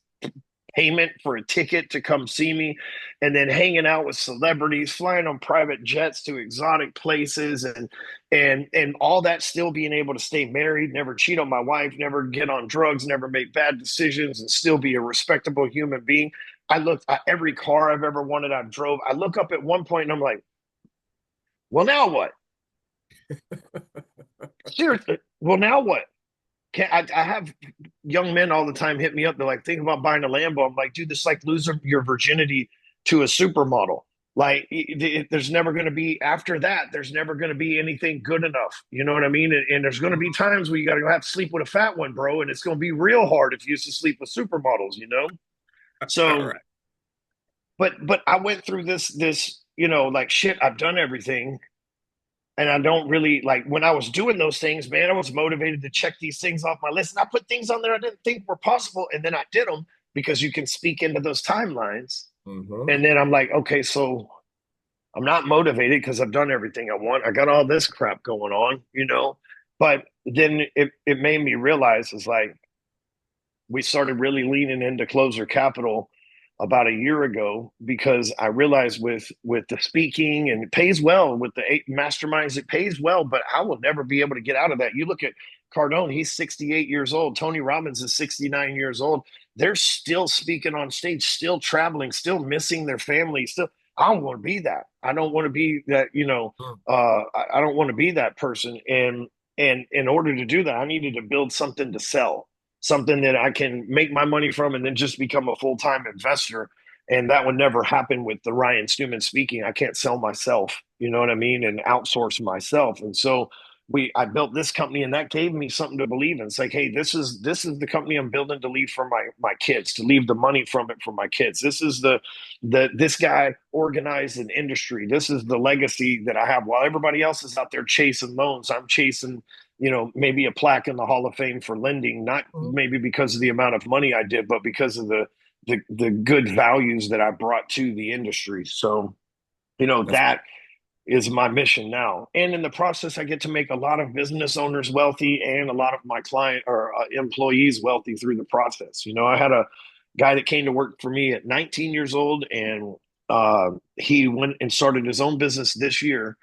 payment for a ticket to come see me, and then hanging out with celebrities, flying on private jets to exotic places, and all that, still being able to stay married, never cheat on my wife, never get on drugs, never make bad decisions, and still be a respectable human being. I looked at every car I've ever wanted, I drove. I look up at one point and I'm like, well, now what? Seriously. well, now what? I have young men all the time hit me up. They're like, think about buying a Lambo. I'm like, dude, this is like losing your virginity to a supermodel. Like, there's never going to be after that. There's never going to be anything good enough. You know what I mean? And there's going to be times where you got to go have to sleep with a fat one, bro. And it's going to be real hard if you used to sleep with supermodels. You know. All So, right. but I went through this. Like shit. I've done everything. And I don't really like when I was doing those things, man, I was motivated to check these things off my list. And I put things on there I didn't think were possible. And then I did them because you can speak into those timelines. Mm-hmm. And then I'm like, okay, so I'm not motivated because I've done everything I want. I got all this crap going on. But then it made me realize it's like we started really leaning into closer capital about a year ago because I realized with the speaking and it pays well with the 8 masterminds, it pays well, but I will never be able to get out of that. You look at Cardone, he's 68 years old. Tony Robbins is 69 years old. They're still speaking on stage, still traveling, still missing their family. Still, I don't want to be that. I don't want to be that. I don't want to be that person. And in order to do that, I needed to build something to sell, something that I can make my money from and then just become a full-time investor. And that would never happen with the Ryan Stewman speaking. I can't sell myself, you know what I mean, and outsource myself. And so I built this company and that gave me something to believe in. It's like, hey, this is the company I'm building to leave for my kids, to leave the money from it for my kids. This is this guy organized an industry. This is the legacy that I have. While everybody else is out there chasing loans, I'm chasing maybe a plaque in the Hall of Fame for lending, not maybe because of the amount of money I did, but because of the good values that I brought to the industry. So, That's that is my mission now. And in the process, I get to make a lot of business owners wealthy and a lot of my client or employees wealthy through the process. I had a guy that came to work for me at 19 years old, and he went and started his own business this year.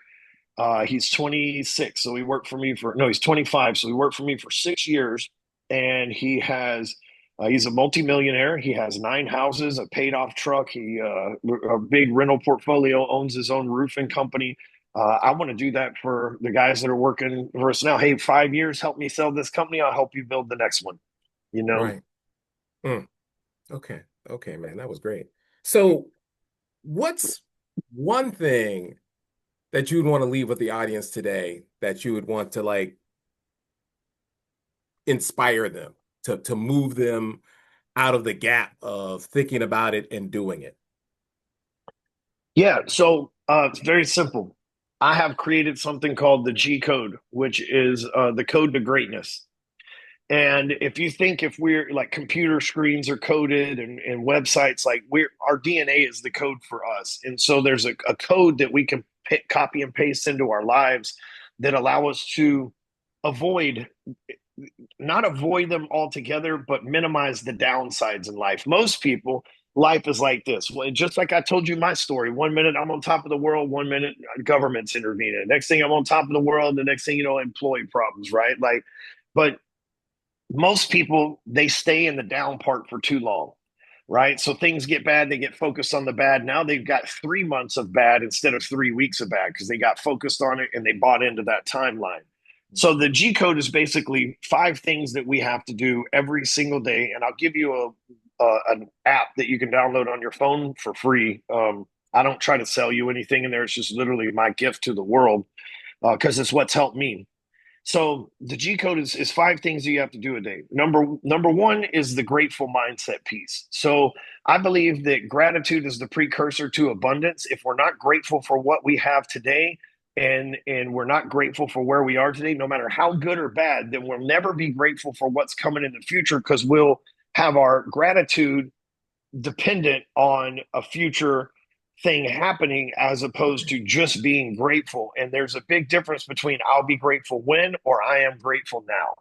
He's 26, so he worked for me for no, he's 25, so he worked for me for 6 years, and he's a multimillionaire. He has 9 houses, a paid off truck. A big rental portfolio, owns his own roofing company. I want to do that for the guys that are working for us now. Hey, 5 years, help me sell this company. I'll help you build the next one. You know, right. Mm. Okay. Okay, man. That was great. So, what's one thing that you'd want to leave with the audience today that you would want to like inspire them to move them out of the gap of thinking about it and doing it? yeah. So it's very simple. I have created something called the G code, which is the code to greatness. And if we're like computer screens are coded and websites, like our DNA is the code for us. And so there's a code that we can copy and paste into our lives that allow us to avoid, not avoid them altogether, but minimize the downsides in life. Most people, life is like this. Well, just like I told you my story. 1 minute I'm on top of the world, 1 minute government's intervening. Next thing I'm on top of the world, the next thing employee problems, right? Like, but most people, they stay in the down part for too long, right? So things get bad, they get focused on the bad. Now they've got 3 months of bad instead of 3 weeks of bad because they got focused on it and they bought into that timeline. So the G code is basically 5 things that we have to do every single day, and I'll give you an app that you can download on your phone for free. I don't try to sell you anything in there; it's just literally my gift to the world because it's what's helped me. So the G code is 5 things that you have to do a day. Number one is the grateful mindset piece. So I believe that gratitude is the precursor to abundance. If we're not grateful for what we have today, and we're not grateful for where we are today, no matter how good or bad, then we'll never be grateful for what's coming in the future because we'll have our gratitude dependent on a future thing happening as opposed to just being grateful. And there's a big difference between I'll be grateful when or I am grateful now.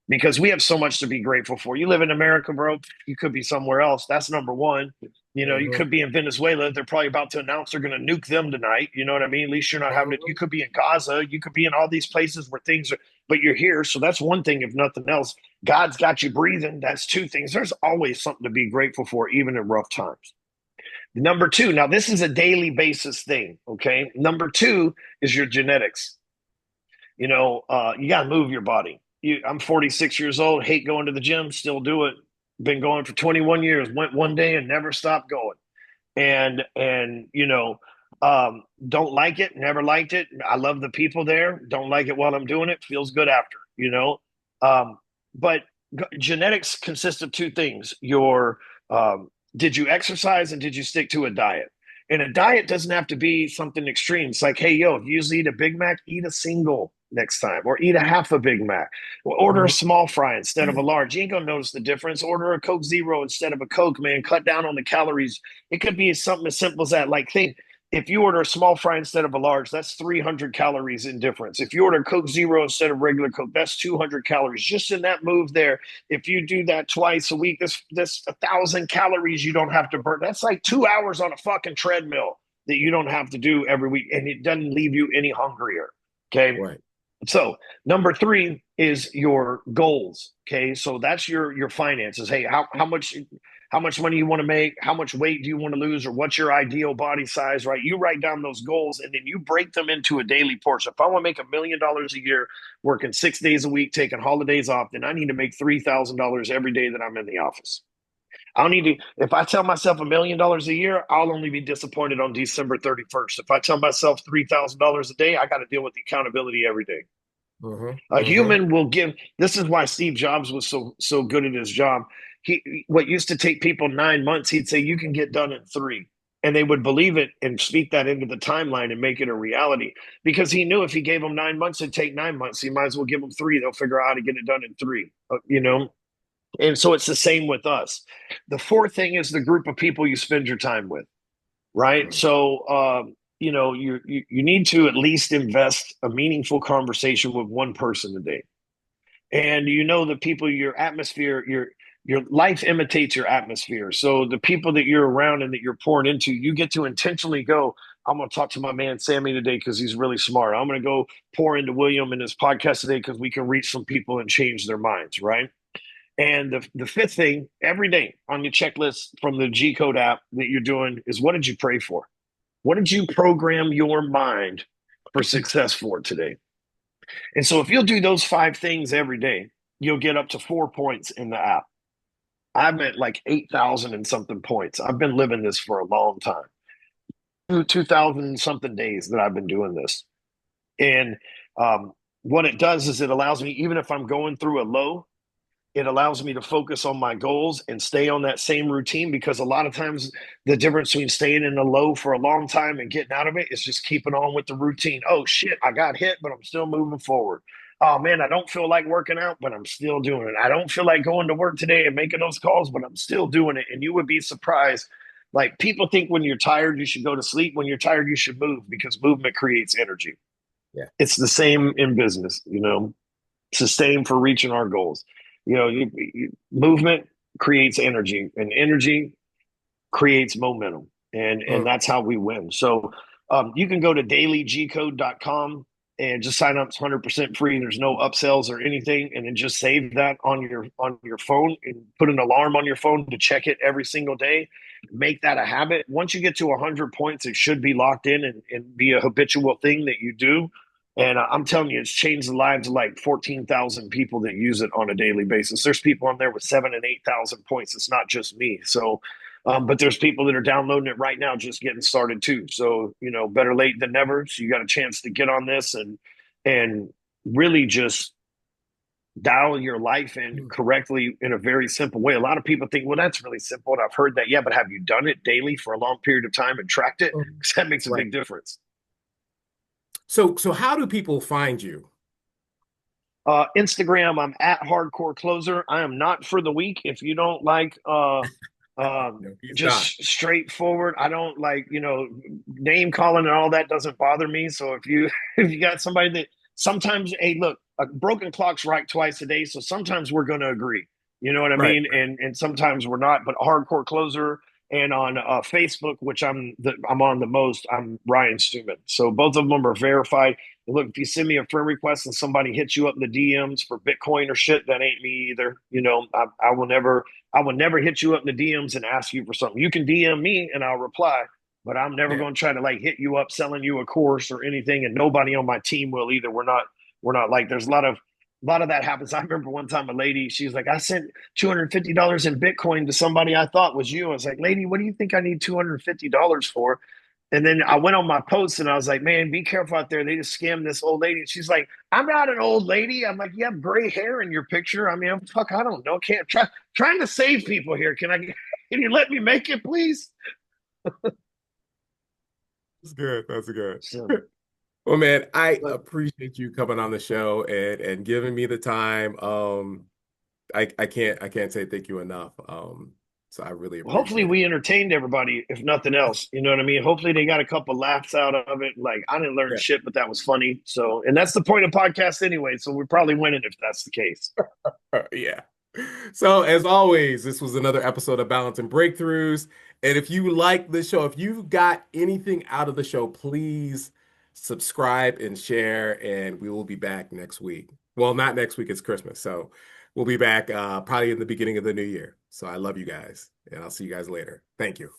Because we have so much to be grateful for. You live in America, bro. You could be somewhere else. That's number one. You Mhm. could be in Venezuela. They're probably about to announce they're going to nuke them tonight. You know what I mean? At least you're not having it. You Mhm. could be in Gaza. You could be in all these places where things are, but you're here. So that's one thing, if nothing else. God's got you breathing. That's 2 things. There's always something to be grateful for, even in rough times. Number two, now this is a daily basis thing. Okay. Number two is your genetics. You got to move your body. I'm 46 years old, hate going to the gym, still do it. Been going for 21 years, went one day and never stopped going. And don't like it, never liked it. I love the people there. Don't like it while I'm doing it. Feels good after, but genetics consists of two things. Did you exercise and did you stick to a diet? And a diet doesn't have to be something extreme. It's like, hey, if you usually eat a Big Mac, eat a single next time, or eat a half a Big Mac, or order a small fry instead of a large. You ain't gonna notice the difference. Order a Coke Zero instead of a Coke, man. Cut down on the calories. It could be something as simple as that. Like, think, if you order a small fry instead of a large, that's 300 calories in difference. If you order Coke Zero instead of regular Coke, that's 200 calories. Just in that move there, if you do that twice a week, this 1,000 calories you don't have to burn. That's like 2 hours on a fucking treadmill that you don't have to do every week, and it doesn't leave you any hungrier. Okay. Right. So number three is your goals. Okay. So that's your finances. Hey, how much money you want to make, how much weight do you want to lose, or what's your ideal body size, right? You write down those goals and then you break them into a daily portion. If I want to make $1 million a year, working 6 days a week, taking holidays off, then I need to make $3,000 every day that I'm in the office. I don't need to, if I tell myself $1 million a year, I'll only be disappointed on December 31st. If I tell myself $3,000 a day, I got to deal with the accountability every day. A human will give. This is why Steve Jobs was so good at his job. What used to take people 9 months, he'd say you can get done in 3, and they would believe it and speak that into the timeline and make it a reality. Because he knew if he gave them 9 months, it'd take 9 months. He might as well give them 3. They'll figure out how to get it done in 3. And so it's the same with us. The fourth thing is the group of people you spend your time with, right? So you need to at least invest a meaningful conversation with one person a day. And the people, your atmosphere, your life imitates your atmosphere. So the people that you're around and that you're pouring into, you get to intentionally go, I'm going to talk to my man Sammy today because he's really smart. I'm going to go pour into William in his podcast today because we can reach some people and change their minds, right? And the fifth thing, every day on your checklist from the G Code app that you're doing is, what did you pray for? What did you program your mind for success for today? And so if you'll do those 5 things every day, you'll get up to 4 points in the app. I'm at like 8,000 and something points. I've been living this for a long time. 2,000 something days that I've been doing this. And what it does is it allows me, even if I'm going through a low, it allows me to focus on my goals and stay on that same routine, because a lot of times the difference between staying in the low for a long time and getting out of it is just keeping on with the routine. Oh shit, I got hit, but I'm still moving forward. Oh man, I don't feel like working out, but I'm still doing it. I don't feel like going to work today and making those calls, but I'm still doing it. And you would be surprised. Like, people think when you're tired, you should go to sleep. When you're tired, you should move, because movement creates energy. Yeah. It's the same in business, it's the same for reaching our goals. Movement creates energy, and energy creates momentum, and that's how we win. So you can go to dailygcode.com and just sign up. It's 100% free. There's no upsells or anything, and then just save that on your phone and put an alarm on your phone to check it every single day. Make that a habit. Once you get to 100 points, it should be locked in and be a habitual thing that you do. And I'm telling you, it's changed the lives of like 14,000 people that use it on a daily basis. There's people on there with 7,000 and 8,000 points. It's not just me. So, but there's people that are downloading it right now, just getting started too. So, better late than never. So you got a chance to get on this and really just dial your life in correctly in a very simple way. A lot of people think, well, that's really simple. And I've heard that. Yeah, but have you done it daily for a long period of time and tracked it? Because that makes a big difference. So how do people find you? Instagram, I'm at Hardcore Closer. I am not for the weak. If you don't like No, he's not. just straightforward, I don't like, name calling and all that doesn't bother me. So if you if you got somebody that sometimes, hey, look, a broken clock's right twice a day, so sometimes we're going to agree. You know what I Right. mean? And sometimes we're not. But Hardcore Closer, and on Facebook, which I'm on the most, I'm Ryan Stewman. So both of them are verified. And look, if you send me a friend request and somebody hits you up in the DMs for Bitcoin or shit, that ain't me either. I will never hit you up in the DMs and ask you for something. You can DM me and I'll reply, but I'm never Yeah. going to try to like hit you up selling you a course or anything. And nobody on my team will either. We're not like, there's a lot of lot of that happens. I remember one time a lady, she was like, I sent $250 in Bitcoin to somebody I thought was you. I was like, lady, what do you think I need $250 for? And then I went on my post and I was like, man, be careful out there. They just scammed this old lady. And she's like, I'm not an old lady. I'm like, you have gray hair in your picture. I mean, fuck, I don't know. Can't trying to save people here. Can you let me make it, please? That's good. That's good. So, Well, man, I but appreciate you coming on the show and giving me the time. I can't say thank you enough. So I really hopefully appreciate it. we entertained everybody, if nothing else. You know what I mean? Hopefully they got a couple laughs out of it. Like I didn't learn Yeah. shit, but that was funny. So, and that's the point of podcasts anyway. So we're probably winning if that's the case. Yeah. So, as always, this was another episode of Balance and Breakthroughs. And if you like the show, if you got anything out of the show, please subscribe and share. And we will be back next week. Well, not next week, it's Christmas. So, we'll be back probably in the beginning of the new year. So, I love you guys, and I'll see you guys later. Thank you.